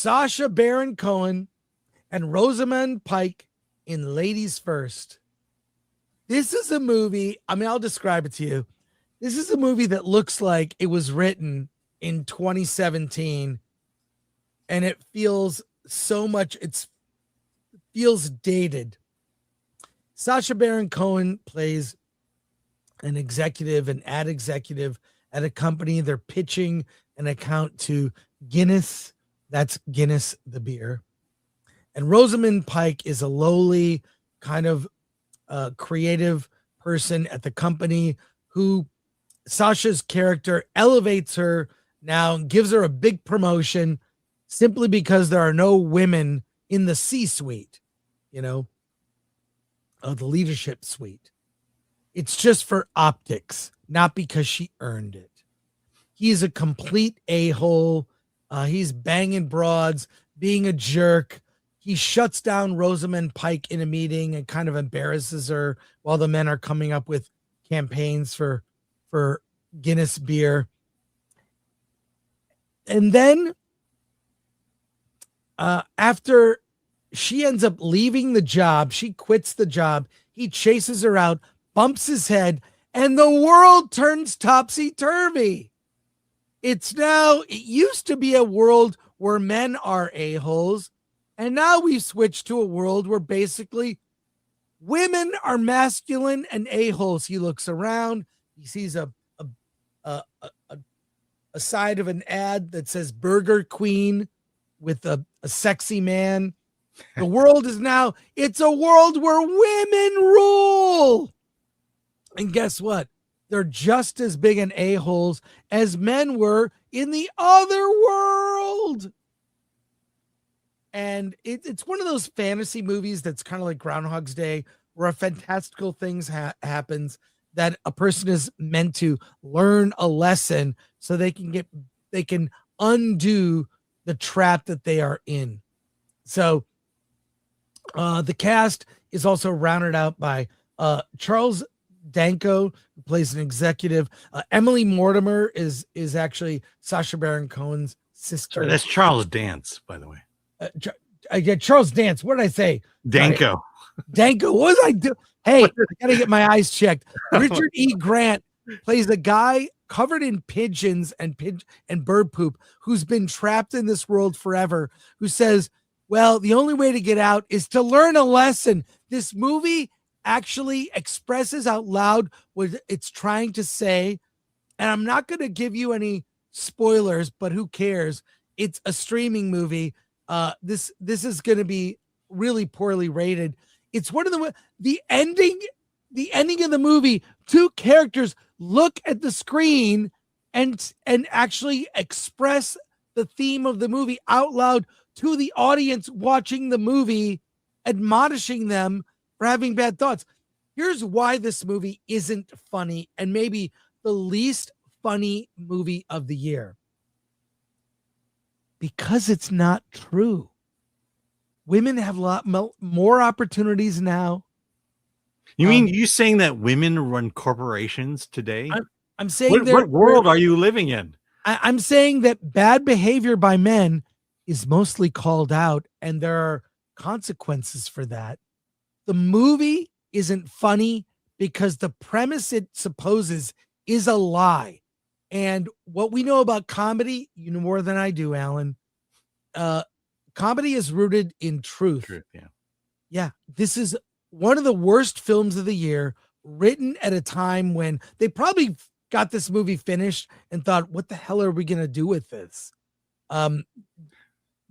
Sacha Baron Cohen and Rosamund Pike in Ladies First. This is a movie, I mean, I'll describe it to you. This is a movie that looks like it was written in 2017, and it feels so much, it feels dated. Sacha Baron Cohen plays an executive, an ad executive at a company. They're pitching an account to Guinness. That's Guinness, the beer. And Rosamund Pike is a lowly kind of creative person at the company who Sasha's character elevates her now, gives her a big promotion simply because there are no women in the C-suite, the leadership suite. It's just for optics, not because she earned it. He's a complete a-hole. He's banging broads, being a jerk. He shuts down Rosamund Pike in a meeting and kind of embarrasses her while the men are coming up with campaigns for Guinness beer. And then after she ends up leaving the job, she quits the job. He chases her out, bumps his head, and the world turns topsy-turvy. It used to be a world where men are a-holes, and now we've switched to a world where basically women are masculine and a-holes. He looks around, he sees a side of an ad that says Burger Queen with a sexy man. The world is now, it's a world where women rule. And guess what? They're just as big an a-holes as men were in the other world. And it's one of those fantasy movies that's kind of like Groundhog's Day, where a fantastical things happens that a person is meant to learn a lesson so they can undo the trap that they are in. So the cast is also rounded out by Charles Danko, who plays an executive. Emily Mortimer is actually Sacha Baron Cohen's sister. Sorry, that's Charles Dance, by the way. I get Charles Dance. What did I say? Danko. Right. Danko. What was I do? Hey, I gotta get my eyes checked. Richard E. Grant plays a guy covered in pigeons and bird poop who's been trapped in this world forever, who says, well, the only way to get out is to learn a lesson. This movie actually expresses out loud what it's trying to say. And I'm not going to give you any spoilers, but who cares? It's a streaming movie. This is going to be really poorly rated. It's one of the ending of the movie. Two characters look at the screen and actually express the theme of the movie out loud to the audience watching the movie, admonishing them for having bad thoughts. Here's why this movie isn't funny and maybe the least funny movie of the year. Because it's not true. Women have a lot more opportunities now. You mean you saying that women run corporations today? I'm saying what world are you living in? I'm saying that bad behavior by men is mostly called out, and there are consequences for that. The movie isn't funny because the premise it supposes is a lie. And what we know about comedy, you know more than I do, Alan. Comedy is rooted in truth. Yeah. This is one of the worst films of the year, written at a time when they probably got this movie finished and thought, what the hell are we going to do with this?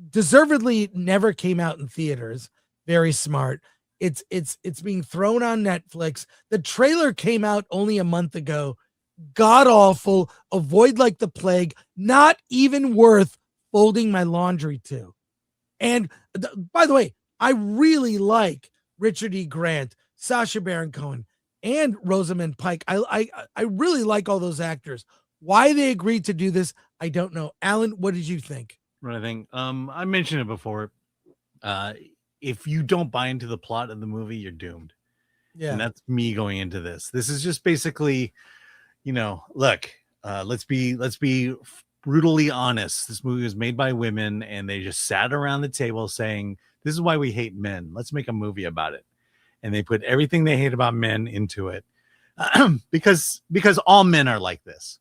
Deservedly never came out in theaters. Very smart. It's being thrown on Netflix. The trailer came out only a month ago. God awful. Avoid like the plague. Not even worth folding my laundry to. And by the way, I really like Richard E. Grant, Sacha Baron Cohen, and Rosamund Pike. I really like all those actors. Why they agreed to do this, I don't know. Alan, what did you think? What I think, I mentioned it before. If you don't buy into the plot of the movie, you're doomed. Yeah, and that's me going into this. This is just basically, look, let's be brutally honest. This movie was made by women, and they just sat around the table saying, "This is why we hate men. Let's make a movie about it." And they put everything they hate about men into it, because all men are like this.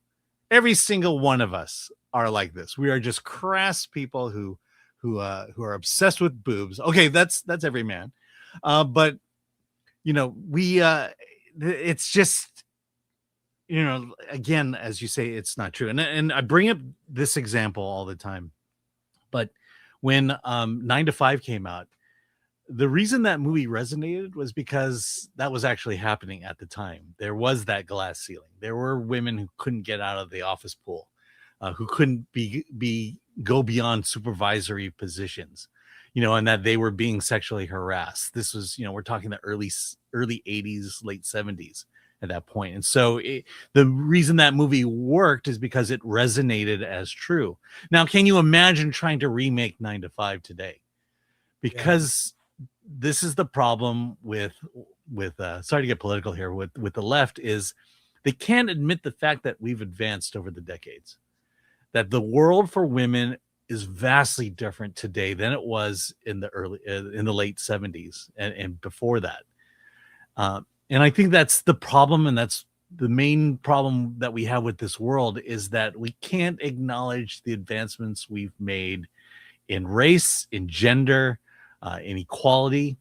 Every single one of us are like this. We are just crass people who are obsessed with boobs. Okay, that's every man, but it's just, again, as you say, it's not true. And I bring up this example all the time, but when 9 to 5 came out, the reason that movie resonated was because that was actually happening at the time. There was that glass ceiling. There were women who couldn't get out of the office pool, who couldn't go beyond supervisory positions, and that they were being sexually harassed. This was, we're talking the early 80s, late 70s at that point. And so the reason that movie worked is because it resonated as true. Now, can you imagine trying to remake 9 to 5 today? Because this is the problem with sorry to get political here, with the left, is they can't admit the fact that we've advanced over the decades, that the world for women is vastly different today than it was in the late 70s and before that. And I think that's the problem, and that's the main problem that we have with this world, is that we can't acknowledge the advancements we've made in race, in gender, in equality.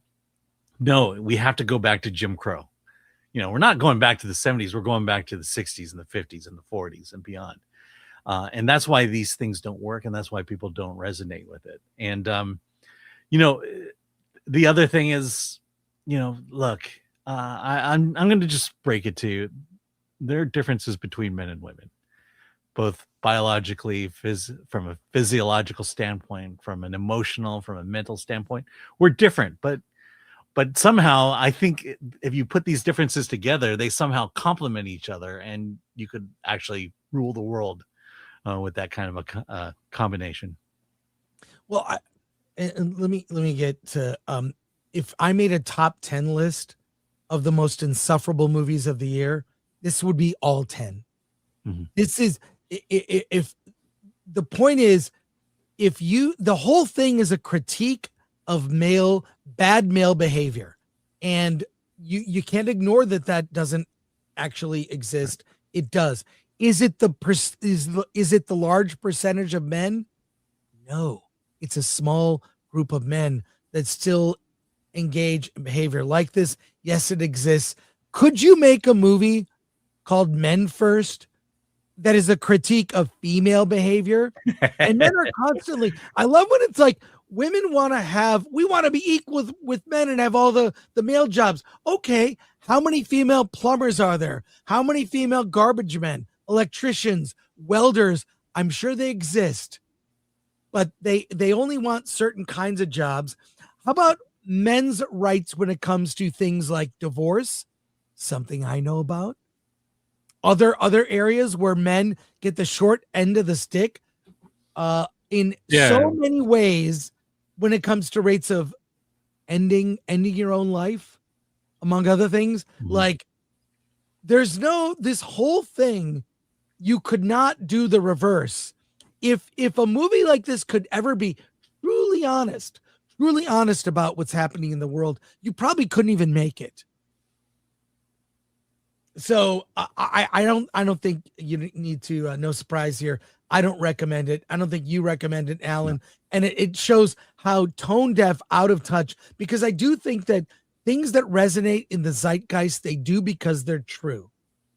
No, we have to go back to Jim Crow. We're not going back to the 70s. We're going back to the 60s and the 50s and the 40s and beyond. And that's why these things don't work, and that's why people don't resonate with it. And the other thing is, look, I'm going to just break it to you. There are differences between men and women, both biologically, from a physiological standpoint, from an emotional, from a mental standpoint. We're different, but somehow I think if you put these differences together, they somehow complement each other, and you could actually rule the world with that kind of a combination. Well, and let me get to if I made a top 10 list of the most insufferable movies of the year, this would be all 10. Mm-hmm. This is, if the point is, the whole thing is a critique of bad male behavior, and you can't ignore that doesn't actually exist. It does. Is it the large percentage of men? No, it's a small group of men that still engage in behavior like this. Yes, it exists. Could you make a movie called Men First that is a critique of female behavior? And men are constantly, I love when it's like, women we want to be equal with men and have all the male jobs. Okay, how many female plumbers are there? How many female garbage men, electricians, welders? I'm sure they exist, but they only want certain kinds of jobs. How about men's rights when it comes to things like divorce? Something I know about. Other areas where men get the short end of the stick in so many ways when it comes to rates of ending your own life, among other things. Mm-hmm. Like, there's this whole thing, you could not do the reverse. If a movie like this could ever be truly honest about what's happening in the world, you probably couldn't even make it. So I don't think you need to, no surprise here, I don't recommend it. I don't think you recommend it, Alan. No. And it shows how tone deaf, out of touch, because I do think that things that resonate in the zeitgeist, they do because they're true.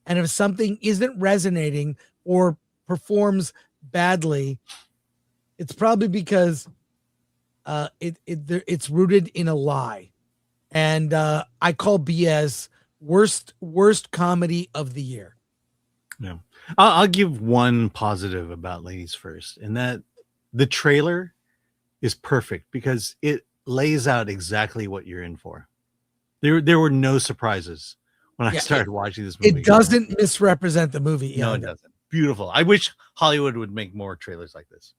And if something isn't resonating or performs badly, it's probably because it's rooted in a lie. And I call BS worst comedy of the year. Yeah, I'll give one positive about Ladies First, and that the trailer is perfect because it lays out exactly what you're in for. There were no surprises when I started watching this movie. It doesn't misrepresent the movie. No, it doesn't. Beautiful. I wish Hollywood would make more trailers like this.